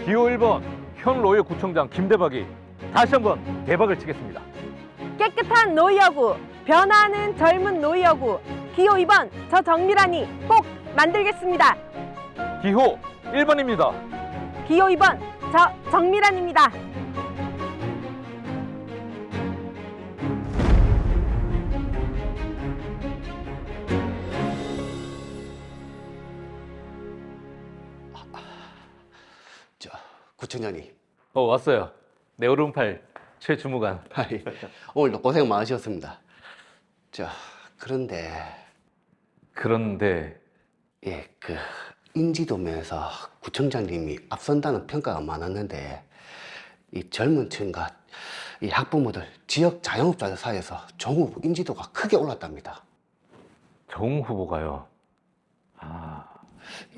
기호 1번 현 로이구청장 김대박이 다시 한번 대박을 치겠습니다. 깨끗한 노이여구, 변화하는 젊은 노이여구, 기호 2번 저 정미란이 꼭 만들겠습니다. 기호 1번입니다. 기호 2번 저 정미란입니다. 구청장님. 왔어요. 내 오른팔 최주무관. 오늘도 고생 많으셨습니다. 그런데 예, 인지도 면에서 구청장님이 앞선다는 평가가 많았는데 이 젊은 층과 이 학부모들, 지역 자영업자들 사이에서 정 후보 인지도가 크게 올랐답니다. 정 후보가요.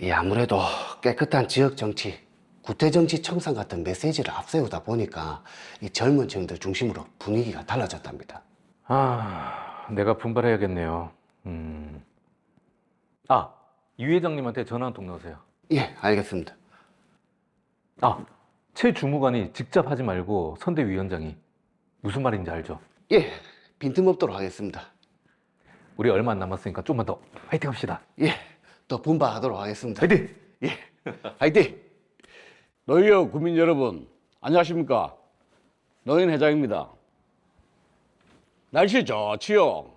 예, 아무래도 깨끗한 지역 정치, 구태정치 청산 같은 메시지를 앞세우다 보니까 이 젊은 층들 중심으로 분위기가 달라졌답니다. 내가 분발해야겠네요. 이 회장님한테 전화 한 통 넣으세요. 예, 알겠습니다. 최 주무관이 직접 하지 말고 선대위원장이 무슨 말인지 알죠? 예, 빈틈없도록 하겠습니다. 우리 얼마 안 남았으니까 좀만 더 화이팅 합시다. 예, 더 분발하도록 하겠습니다. 화이팅! 예, 화이팅! 노이어 구민 여러분, 안녕하십니까? 노인 회장입니다. 날씨 좋지요?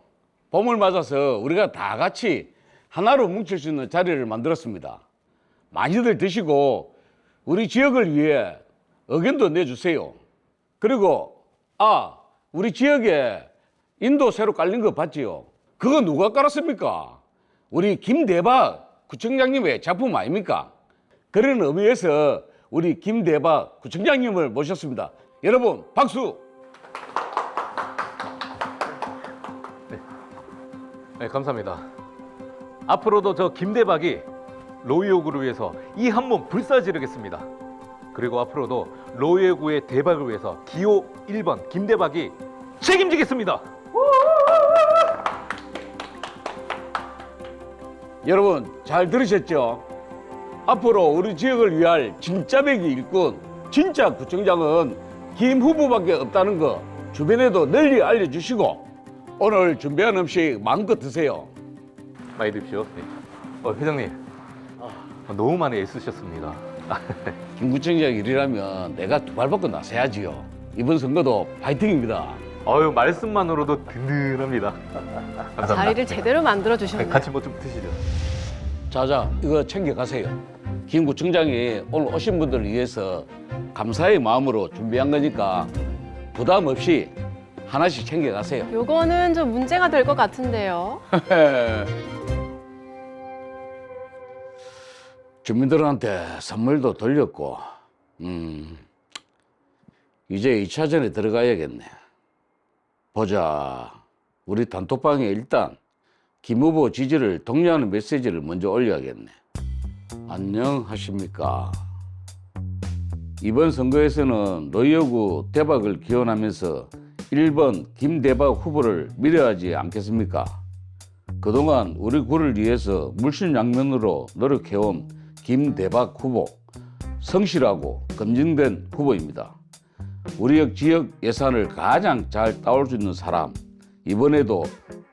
봄을 맞아서 우리가 다 같이 하나로 뭉칠 수 있는 자리를 만들었습니다. 많이들 드시고 우리 지역을 위해 의견도 내주세요. 그리고 우리 지역에 인도 새로 깔린 거 봤지요? 그거 누가 깔았습니까? 우리 김대박 구청장님의 작품 아닙니까? 그런 의미에서 우리 김대박 구청장님을 모셨습니다. 여러분 박수! 네, 감사합니다. 앞으로도 저 김대박이 로이오구를 위해서 이 한 몸 불사지르겠습니다. 그리고 앞으로도 로이오구의 대박을 위해서 기호 1번 김대박이 책임지겠습니다. 여러분 잘 들으셨죠? 앞으로 우리 지역을 위할 진짜 배기 일꾼, 진짜 구청장은 김 후보밖에 없다는 거 주변에도 널리 알려주시고 오늘 준비한 음식 마음껏 드세요. 많이 드십시오. 회장님, 너무 많이 애쓰셨습니다. 김 구청장 일이라면 내가 두 발 벗고 나서야지요. 이번 선거도 파이팅입니다. 말씀만으로도 든든합니다. 감사합니다. 자리를 제대로 만들어 주셨네요. 같이 뭐 좀 드시죠. 자자, 이거 챙겨가세요. 김 구청장이 오늘 오신 분들을 위해서 감사의 마음으로 준비한 거니까 부담 없이 하나씩 챙겨가세요. 요거는 좀 문제가 될 것 같은데요. 주민들한테 선물도 돌렸고 이제 2차전에 들어가야겠네. 보자. 우리 단톡방에 일단 김 후보 지지를 독려하는 메시지를 먼저 올려야겠네. 안녕하십니까. 이번 선거에서는 노이어구 대박을 기원하면서 1번 김대박 후보를 밀어하지 않겠습니까? 그동안 우리 구를 위해서 물심양면으로 노력해온 김대박 후보, 성실하고 검증된 후보입니다. 우리 지역 예산을 가장 잘 따올 수 있는 사람, 이번에도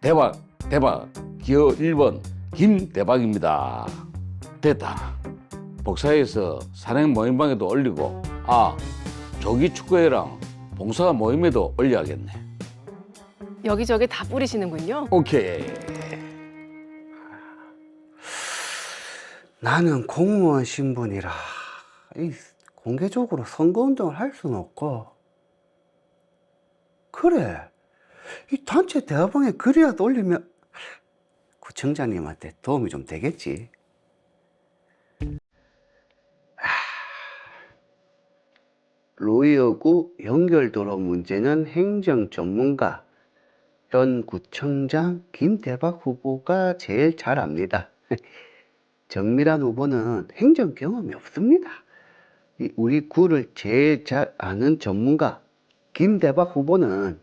대박 기호 1번 김대박입니다. 됐다. 복사해서 산행 모임방에도 올리고 조기 축구회랑 봉사 모임에도 올려야겠네. 여기저기 다 뿌리시는군요. 오케이. 나는 공무원 신분이라 공개적으로 선거운동을 할 수는 없고, 그래, 이 단체 대화방에 글이라도 올리면 구청장님한테 도움이 좀 되겠지. 로이어구 연결도로 문제는 행정 전문가 현 구청장 김대박 후보가 제일 잘 압니다. 정미란 후보는 행정 경험이 없습니다. 우리 구를 제일 잘 아는 전문가 김대박 후보는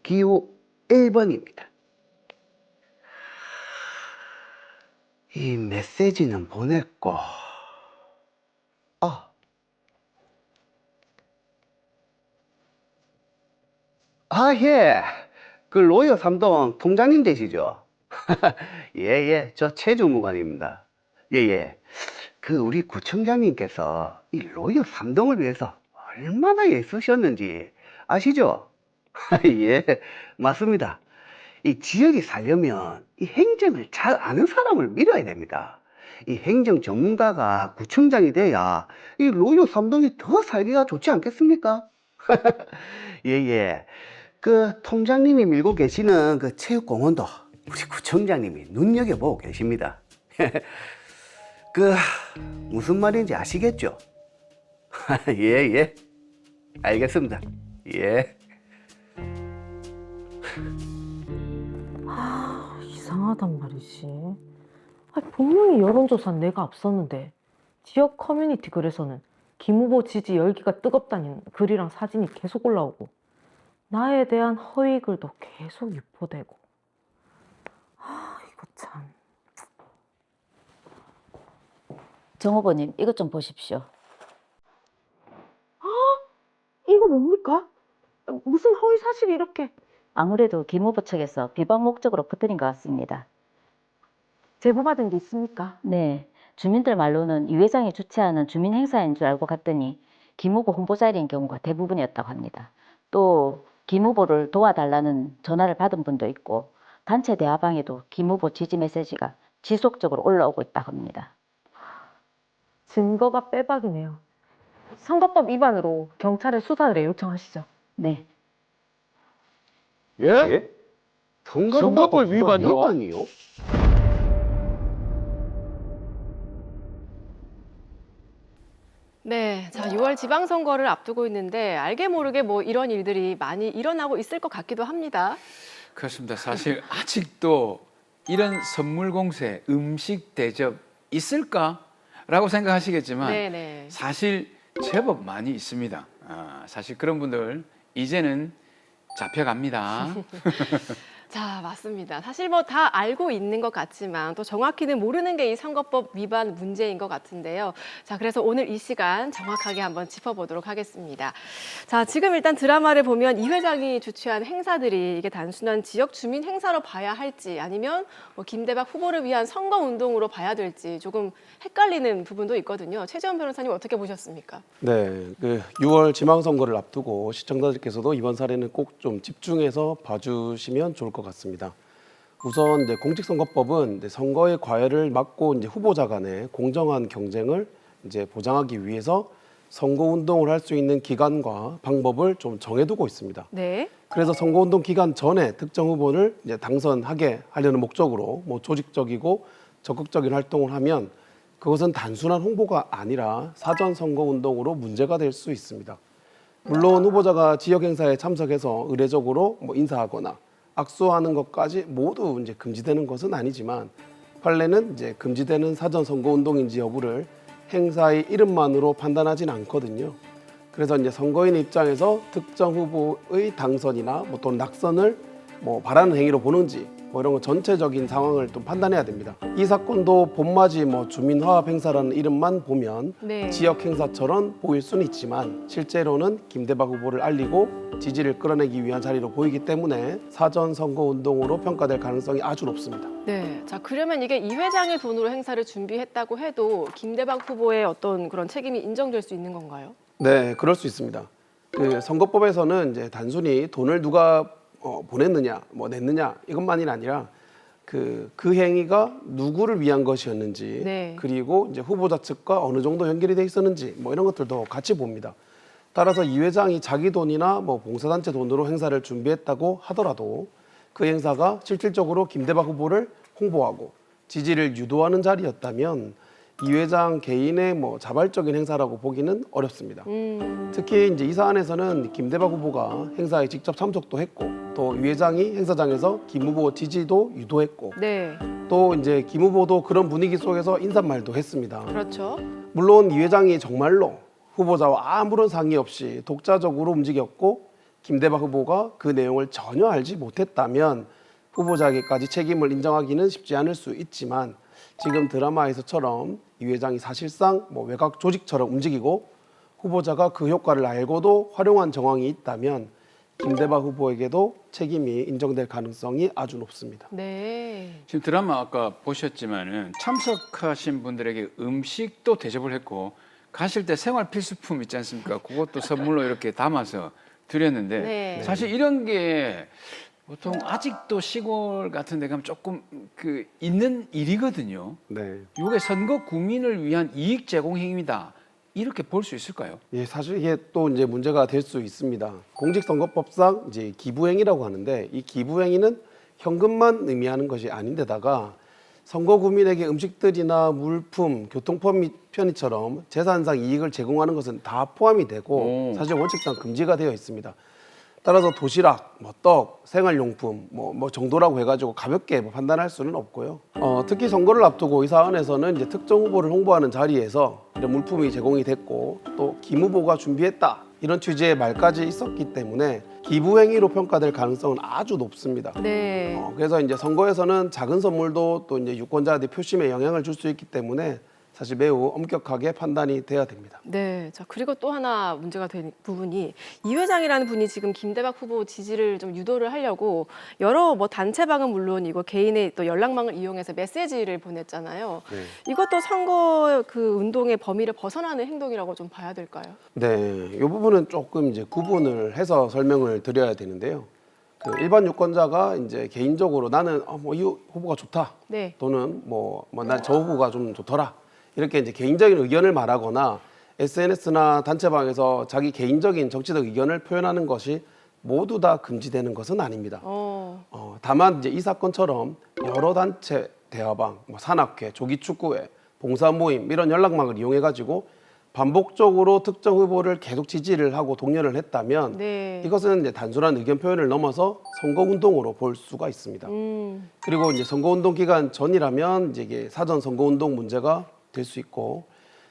기호 1번입니다. 이 메시지는 보냈고, 아, 예. 그 로이어 삼동 통장님 되시죠? 예, 예. 저 최주무관입니다. 예, 예. 그 우리 구청장님께서 이 로이어 삼동을 위해서 얼마나 애쓰셨는지 아시죠? 예, 맞습니다. 이 지역이 살려면 이 행정을 잘 아는 사람을 밀어야 됩니다. 이 행정 전문가가 구청장이 돼야 이 로이어 삼동이 더 살기가 좋지 않겠습니까? 예, 예. 그 통장님이 밀고 계시는 그 체육공원도 우리 구청장님이 눈여겨보고 계십니다. 그 무슨 말인지 아시겠죠? 예, 예. 알겠습니다. 예. 이상하단 말이지. 분명히 여론조사는 내가 앞섰는데 지역 커뮤니티 글에서는 김 후보 지지 열기가 뜨겁다는 글이랑 사진이 계속 올라오고 나에 대한 허위 글도 계속 유포되고. 이거 참. 정 후보님, 이것 좀 보십시오. 이거 뭡니까? 무슨 허위 사실이 이렇게. 아무래도 김 후보 측에서 비방 목적으로 퍼뜨린 것 같습니다. 제보받은 게 있습니까? 네, 주민들 말로는 이 회장이 주최하는 주민 행사인 줄 알고 갔더니 김 후보 홍보 자리인 경우가 대부분이었다고 합니다. 또 김 후보를 도와달라는 전화를 받은 분도 있고 단체 대화방에도 김 후보 지지 메시지가 지속적으로 올라오고 있다고 합니다. 증거가 빼박이네요. 선거법 위반으로 경찰에 수사를 요청하시죠. 네, 예? 예? 선거법 위반이요? 위반이요? 네, 자 6월 지방선거를 앞두고 있는데 알게 모르게 뭐 이런 일들이 많이 일어나고 있을 것 같기도 합니다. 그렇습니다. 사실 아직도 이런 선물 공세, 음식 대접 있을까라고 생각하시겠지만 네네. 사실 제법 많이 있습니다. 사실 그런 분들 이제는 잡혀갑니다. 자, 맞습니다. 사실 뭐 다 알고 있는 것 같지만 또 정확히는 모르는 게 이 선거법 위반 문제인 것 같은데요. 자, 그래서 오늘 이 시간 정확하게 한번 짚어보도록 하겠습니다. 자, 지금 일단 드라마를 보면 이 회장이 주최한 행사들이 이게 단순한 지역 주민 행사로 봐야 할지 아니면 뭐 김대박 후보를 위한 선거 운동으로 봐야 될지 조금 헷갈리는 부분도 있거든요. 최재원 변호사님 어떻게 보셨습니까? 네, 그 6월 지방선거를 앞두고 시청자들께서도 이번 사례는 꼭 좀 집중해서 봐주시면 좋을 것 같습니다. 우선 이제 공직선거법은 이제 선거의 과열을 막고 이제 후보자 간의 공정한 경쟁을 이제 보장하기 위해서 선거운동을 할 수 있는 기간과 방법을 좀 정해두고 있습니다. 네. 그래서 선거운동 기간 전에 특정 후보를 이제 당선하게 하려는 목적으로 뭐 조직적이고 적극적인 활동을 하면 그것은 단순한 홍보가 아니라 사전 선거운동으로 문제가 될 수 있습니다. 물론 후보자가 지역 행사에 참석해서 의례적으로 뭐 인사하거나 악수하는 것까지 모두 이제 금지되는 것은 아니지만 판례는 이제 금지되는 사전 선거운동인지 여부를 행사의 이름만으로 판단하진 않거든요. 그래서 이제 선거인 입장에서 특정 후보의 당선이나 뭐 또는 낙선을 뭐 바라는 행위로 보는지 뭐 이런 거 전체적인 상황을 좀 판단해야 됩니다. 이 사건도 봄맞이 뭐 주민화합 행사라는 이름만 보면 네. 지역 행사처럼 보일 수는 있지만 실제로는 김대박 후보를 알리고 지지를 끌어내기 위한 자리로 보이기 때문에 사전 선거 운동으로 평가될 가능성이 아주 높습니다. 네. 자, 그러면 이게 이 회장의 돈으로 행사를 준비했다고 해도 김대박 후보의 어떤 그런 책임이 인정될 수 있는 건가요? 네, 그럴 수 있습니다. 그 선거법에서는 이제 단순히 돈을 누가 보냈느냐, 뭐 냈느냐 이것만이 아니라 그 행위가 누구를 위한 것이었는지, 네. 그리고 이제 후보자 측과 어느 정도 연결이 돼 있었는지 뭐 이런 것들도 같이 봅니다. 따라서 이 회장이 자기 돈이나 뭐 봉사단체 돈으로 행사를 준비했다고 하더라도 그 행사가 실질적으로 김대박 후보를 홍보하고 지지를 유도하는 자리였다면 이 회장 개인의 뭐 자발적인 행사라고 보기는 어렵습니다. 특히 이제 이 사안에서는 김대박 후보가 행사에 직접 참석도 했고 또 이 회장이 행사장에서 김 후보 지지도 유도했고 네. 또 이제 김 후보도 그런 분위기 속에서 인사말도 했습니다. 그렇죠. 물론 이 회장이 정말로 후보자와 아무런 상의 없이 독자적으로 움직였고 김대박 후보가 그 내용을 전혀 알지 못했다면 후보자에게까지 책임을 인정하기는 쉽지 않을 수 있지만 지금 드라마에서처럼 이 회장이 사실상 뭐 외곽 조직처럼 움직이고 후보자가 그 효과를 알고도 활용한 정황이 있다면 김대박 후보에게도 책임이 인정될 가능성이 아주 높습니다. 네. 지금 드라마 아까 보셨지만은 참석하신 분들에게 음식도 대접을 했고 가실 때 생활 필수품 있지 않습니까? 그것도 선물로 이렇게 담아서 드렸는데 네. 사실 이런 게 보통 아직도 시골 같은 데 가면 조금 그 있는 일이거든요. 네. 이게 선거 국민을 위한 이익 제공 행위다. 이렇게 볼 수 있을까요? 예, 사실 이게 또 이제 문제가 될 수 있습니다. 공직선거법상 이제 기부행위라고 하는데 이 기부행위는 현금만 의미하는 것이 아닌데다가 선거 구민에게 음식들이나 물품, 교통 편의처럼 재산상 이익을 제공하는 것은 다 포함이 되고 오. 사실 원칙상 금지가 되어 있습니다. 따라서 도시락, 뭐 떡, 생활용품 뭐 정도라고 해가지고 가볍게 판단할 수는 없고요. 특히 선거를 앞두고 이 사안에서는 이제 특정 후보를 홍보하는 자리에서 이런 물품이 제공이 됐고 또 김 후보가 준비했다 이런 취지의 말까지 있었기 때문에 기부행위로 평가될 가능성은 아주 높습니다. 네. 그래서 이제 선거에서는 작은 선물도 또 이제 유권자들의 표심에 영향을 줄 수 있기 때문에 사실 매우 엄격하게 판단이 돼야 됩니다. 네. 자, 그리고 또 하나 문제가 된 부분이 이 회장이라는 분이 지금 김대박 후보 지지를 좀 유도를 하려고 여러 뭐 단체방은 물론이고 개인의 또 연락망을 이용해서 메시지를 보냈잖아요. 네. 이것도 선거 그 운동의 범위를 벗어나는 행동이라고 좀 봐야 될까요? 네, 이 부분은 조금 이제 구분을 해서 설명을 드려야 되는데요. 그 일반 유권자가 이제 개인적으로 나는 뭐 이 후보가 좋다 네. 또는 난 저 후보가 좀 좋더라 이렇게 이제 개인적인 의견을 말하거나 SNS나 단체방에서 자기 개인적인 정치적 의견을 표현하는 것이 모두 다 금지되는 것은 아닙니다. 다만 이제 이 사건처럼 여러 단체 대화방, 산악회, 조기축구회, 봉사 모임 이런 연락망을 이용해 가지고 반복적으로 특정 후보를 계속 지지를 하고 동료를 했다면 네. 이것은 이제 단순한 의견 표현을 넘어서 선거 운동으로 볼 수가 있습니다. 그리고 이제 선거 운동 기간 전이라면 이제 이게 사전 선거 운동 문제가 될 수 있고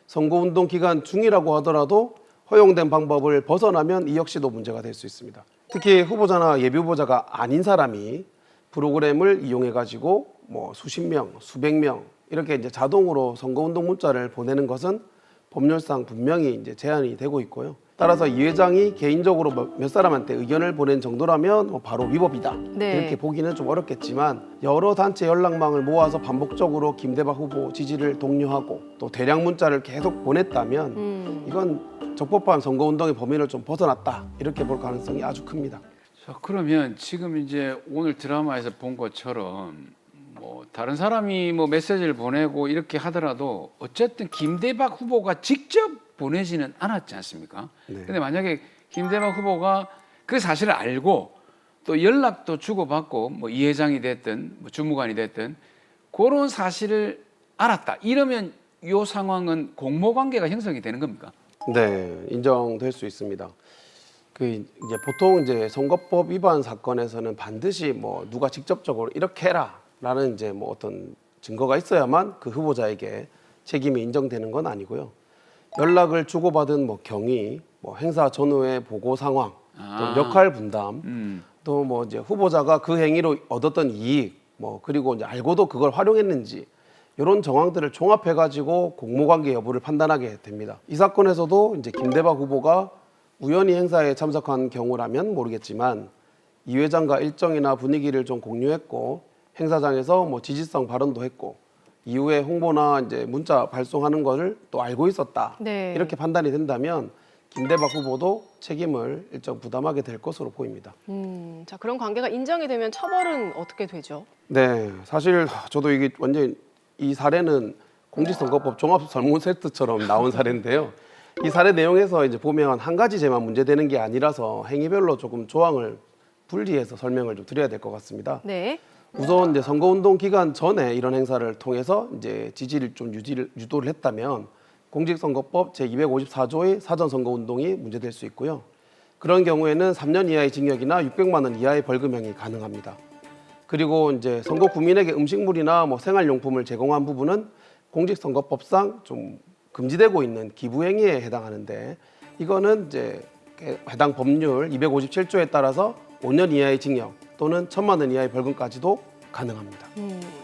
선거 운동 기간 중이라고 하더라도 허용된 방법을 벗어나면 이 역시도 문제가 될 수 있습니다. 특히 후보자나 예비 후보자가 아닌 사람이 프로그램을 이용해 가지고 뭐 수십 명, 수백 명 이렇게 이제 자동으로 선거 운동 문자를 보내는 것은 법률상 분명히 이제 제한이 되고 있고요. 따라서 이 회장이 개인적으로 몇 사람한테 의견을 보낸 정도라면 바로 위법이다. 네. 이렇게 보기는 좀 어렵겠지만 여러 단체 연락망을 모아서 반복적으로 김대박 후보 지지를 독려하고 또 대량 문자를 계속 보냈다면 이건 적법한 선거운동의 범위를 좀 벗어났다. 이렇게 볼 가능성이 아주 큽니다. 자, 그러면 지금 이제 오늘 드라마에서 본 것처럼 뭐 다른 사람이 뭐 메시지를 보내고 이렇게 하더라도 어쨌든 김대박 후보가 직접 보내지는 않았지 않습니까? 네. 근데 만약에 김대박 후보가 그 사실을 알고 또 연락도 주고받고 뭐 이 회장이 됐든 뭐 주무관이 됐든 그런 사실을 알았다. 이러면 이 상황은 공모관계가 형성이 되는 겁니까? 네, 인정될 수 있습니다. 그 이제 보통 이제 선거법 위반 사건에서는 반드시 뭐 누가 직접적으로 이렇게 해라라는 이제 뭐 어떤 증거가 있어야만 그 후보자에게 책임이 인정되는 건 아니고요. 연락을 주고받은 뭐 경위, 뭐 행사 전후의 보고 상황, 또 역할 분담, 또 뭐 이제 후보자가 그 행위로 얻었던 이익, 뭐 그리고 이제 알고도 그걸 활용했는지 이런 정황들을 종합해 가지고 공모관계 여부를 판단하게 됩니다. 이 사건에서도 이제 김대박 후보가 우연히 행사에 참석한 경우라면 모르겠지만 이 회장과 일정이나 분위기를 좀 공유했고 행사장에서 뭐 지지성 발언도 했고 이후에 홍보나 이제 문자 발송하는 것을 또 알고 있었다. 네. 이렇게 판단이 된다면 김대박 후보도 책임을 일정 부담하게 될 것으로 보입니다. 자, 그런 관계가 인정이 되면 처벌은 어떻게 되죠? 네, 사실 저도 이게 완전 이 사례는 공직선거법 종합설문 세트처럼 나온 사례인데요. 이 사례 내용에서 이제 보면 한 가지제만 문제되는 게 아니라서 행위별로 조금 조항을 분리해서 설명을 좀 드려야 될 것 같습니다. 네. 우선 이제 선거운동 기간 전에 이런 행사를 통해서 이제 지지를 좀 유도를 했다면 공직선거법 제254조의 사전선거운동이 문제될 수 있고요. 그런 경우에는 3년 이하의 징역이나 600만 원 이하의 벌금형이 가능합니다. 그리고 이제 선거 구민에게 음식물이나 뭐 생활용품을 제공한 부분은 공직선거법상 좀 금지되고 있는 기부행위에 해당하는데 이거는 이제 해당 법률 257조에 따라서 5년 이하의 징역 또는 1,000만 원 이하의 벌금까지도 가능합니다.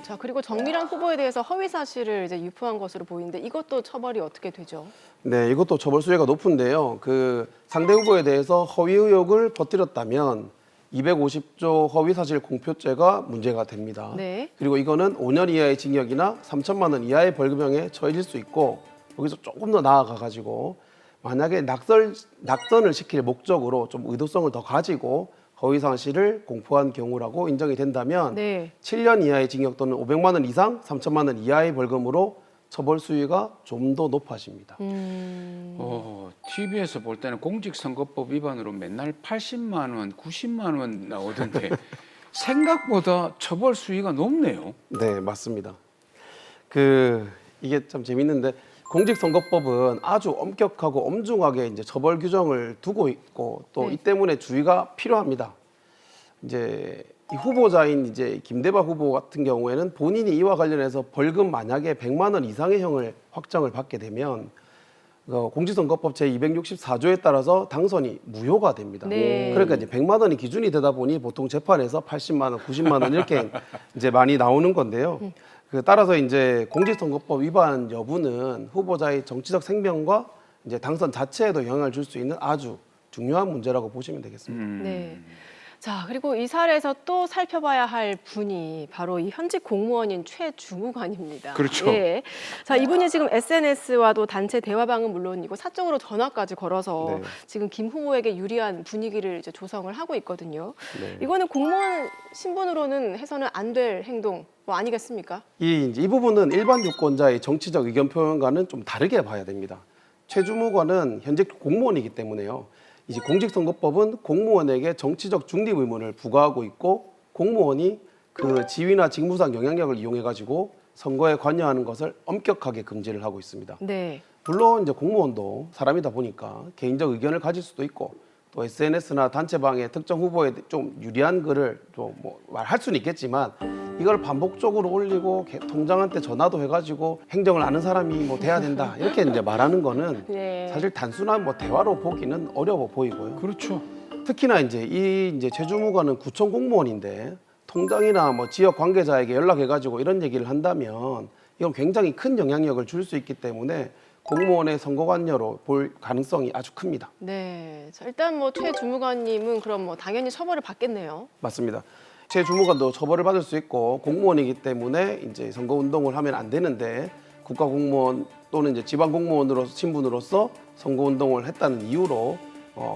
자, 그리고 정미란 후보에 대해서 허위 사실을 이제 유포한 것으로 보이는데 이것도 처벌이 어떻게 되죠? 네, 이것도 처벌 수위가 높은데요. 그 상대 후보에 대해서 허위 의혹을 퍼뜨렸다면 250조 허위사실 공표죄가 문제가 됩니다. 네. 그리고 이거는 5년 이하의 징역이나 3천만 원 이하의 벌금형에 처해질 수 있고, 여기서 조금 더 나아가 가지고 만약에 낙선을 시킬 목적으로 좀 의도성을 더 가지고 허위사실을 공표한 경우라고 인정이 된다면 네. 7년 이하의 징역 또는 500만 원 이상 3천만 원 이하의 벌금으로 처벌 수위가 좀 더 높아집니다. TV에서 볼 때는 공직선거법 위반으로 맨날 80만 원, 90만 원 나오던데 생각보다 처벌 수위가 높네요. 네, 맞습니다. 이게 참 재밌는데 공직선거법은 아주 엄격하고 엄중하게 이제 처벌 규정을 두고 있고 또 이 네. 때문에 주의가 필요합니다. 이제 이 후보자인 이제 김대박 후보 같은 경우에는 본인이 이와 관련해서 벌금 만약에 100만 원 이상의 형을 확정을 받게 되면 공직선거법 제 264조에 따라서 당선이 무효가 됩니다. 네. 그러니까 이제 100만 원이 기준이 되다 보니 보통 재판에서 80만 원, 90만 원 이렇게 이제 많이 나오는 건데요. 따라서 이제 공직선거법 위반 여부는 후보자의 정치적 생명과 이제 당선 자체에도 영향을 줄 수 있는 아주 중요한 문제라고 보시면 되겠습니다. 네. 자, 그리고 이 사례에서 또 살펴봐야 할 분이 바로 이 현직 공무원인 최주무관입니다. 그렇죠. 예. 자, 이분이 지금 SNS와도 단체 대화방은 물론이고 사적으로 전화까지 걸어서 네. 지금 김 후보에게 유리한 분위기를 이제 조성을 하고 있거든요. 네. 이거는 공무원 신분으로는 해서는 안 될 행동 뭐 아니겠습니까? 이 부분은 일반 유권자의 정치적 의견 표현과는 좀 다르게 봐야 됩니다. 최주무관은 현직 공무원이기 때문에요. 이제 공직선거법은 공무원에게 정치적 중립 의무를 부과하고 있고 공무원이 그 지위나 직무상 영향력을 이용해 가지고 선거에 관여하는 것을 엄격하게 금지를 하고 있습니다. 네. 물론 이제 공무원도 사람이다 보니까 개인적 의견을 가질 수도 있고 또 SNS나 단체방에 특정 후보에 좀 유리한 글을 좀 뭐 말할 수는 있겠지만 이걸 반복적으로 올리고 통장한테 전화도 해가지고 행정을 아는 사람이 뭐 돼야 된다 이렇게 이제 말하는 거는 네. 사실 단순한 뭐 대화로 보기는 어려워 보이고요. 그렇죠. 특히나 이제 이제 최주무관은 구청 공무원인데 통장이나 뭐 지역 관계자에게 연락해가지고 이런 얘기를 한다면 이건 굉장히 큰 영향력을 줄 수 있기 때문에 공무원의 선거관여로 볼 가능성이 아주 큽니다. 네. 자, 일단 뭐 최주무관님은 그럼 뭐 당연히 처벌을 받겠네요. 맞습니다. 최주무관도 처벌을 받을 수 있고 공무원이기 때문에 이제 선거 운동을 하면 안 되는데 국가공무원 또는 이제 지방공무원으로 신분으로서 선거 운동을 했다는 이유로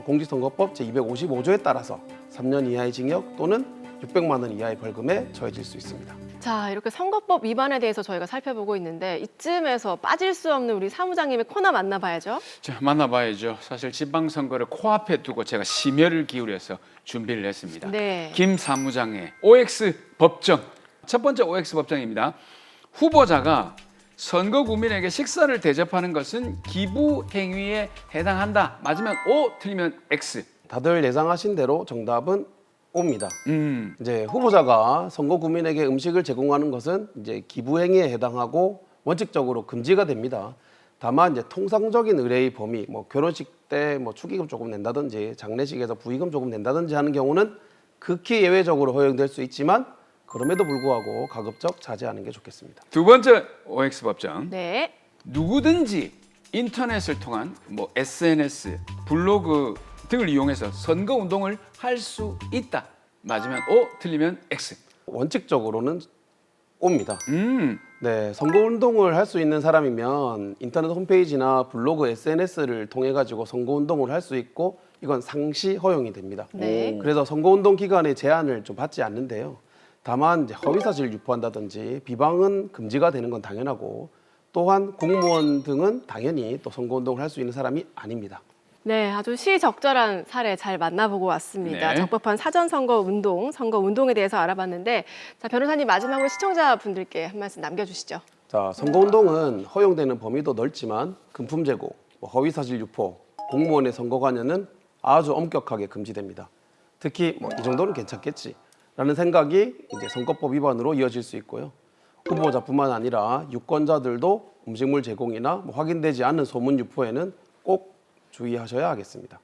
공직선거법 제 255조에 따라서 3년 이하의 징역 또는 600만 원 이하의 벌금에 처해질 수 있습니다. 자, 이렇게 선거법 위반에 대해서 저희가 살펴보고 있는데 이쯤에서 빠질 수 없는 우리 사무장님의 코너 만나봐야죠. 자, 만나봐야죠. 사실 지방선거를 코앞에 두고 제가 심혈을 기울여서 준비를 했습니다. 네. 김 사무장의 OX 법정. 첫 번째 OX 법정입니다. 후보자가 선거 구민에게 식사를 대접하는 것은 기부 행위에 해당한다. 맞으면 O, 틀리면 X. 다들 예상하신 대로 정답은 O입니다. 음. 이제 후보자가 선거 구민에게 음식을 제공하는 것은 이제 기부 행위에 해당하고 원칙적으로 금지가 됩니다. 다만 이제 통상적인 의뢰의 범위, 뭐 결혼식 때 뭐 축의금 조금 낸다든지 장례식에서 부의금 조금 낸다든지 하는 경우는 극히 예외적으로 허용될 수 있지만 그럼에도 불구하고 가급적 자제하는 게 좋겠습니다. 두 번째 OX 법정. 네. 누구든지 인터넷을 통한 뭐 SNS, 블로그 등을 이용해서 선거 운동을 할 수 있다. 맞으면 O, 틀리면 X. 원칙적으로는 O입니다. 네, 선거 운동을 할 수 있는 사람이면 인터넷 홈페이지나 블로그, SNS를 통해 가지고 선거 운동을 할 수 있고 이건 상시 허용이 됩니다. 네. 그래서 선거 운동 기간에 제한을 좀 받지 않는데요. 다만 이제 허위 사실을 유포한다든지 비방은 금지가 되는 건 당연하고 또한 공무원 등은 당연히 또 선거 운동을 할 수 있는 사람이 아닙니다. 네, 아주 시적절한 사례 잘 만나보고 왔습니다. 네. 적법한 사전선거 운동, 선거 운동에 대해서 알아봤는데 자, 변호사님 마지막으로 시청자분들께 한 말씀 남겨주시죠. 자, 선거 운동은 허용되는 범위도 넓지만 금품 제공, 허위 사실 유포, 공무원의 선거 관여는 아주 엄격하게 금지됩니다. 특히 뭐 이 정도는 괜찮겠지라는 생각이 이제 선거법 위반으로 이어질 수 있고요. 후보자뿐만 아니라 유권자들도 음식물 제공이나 확인되지 않은 소문 유포에는 꼭 주의하셔야 하겠습니다.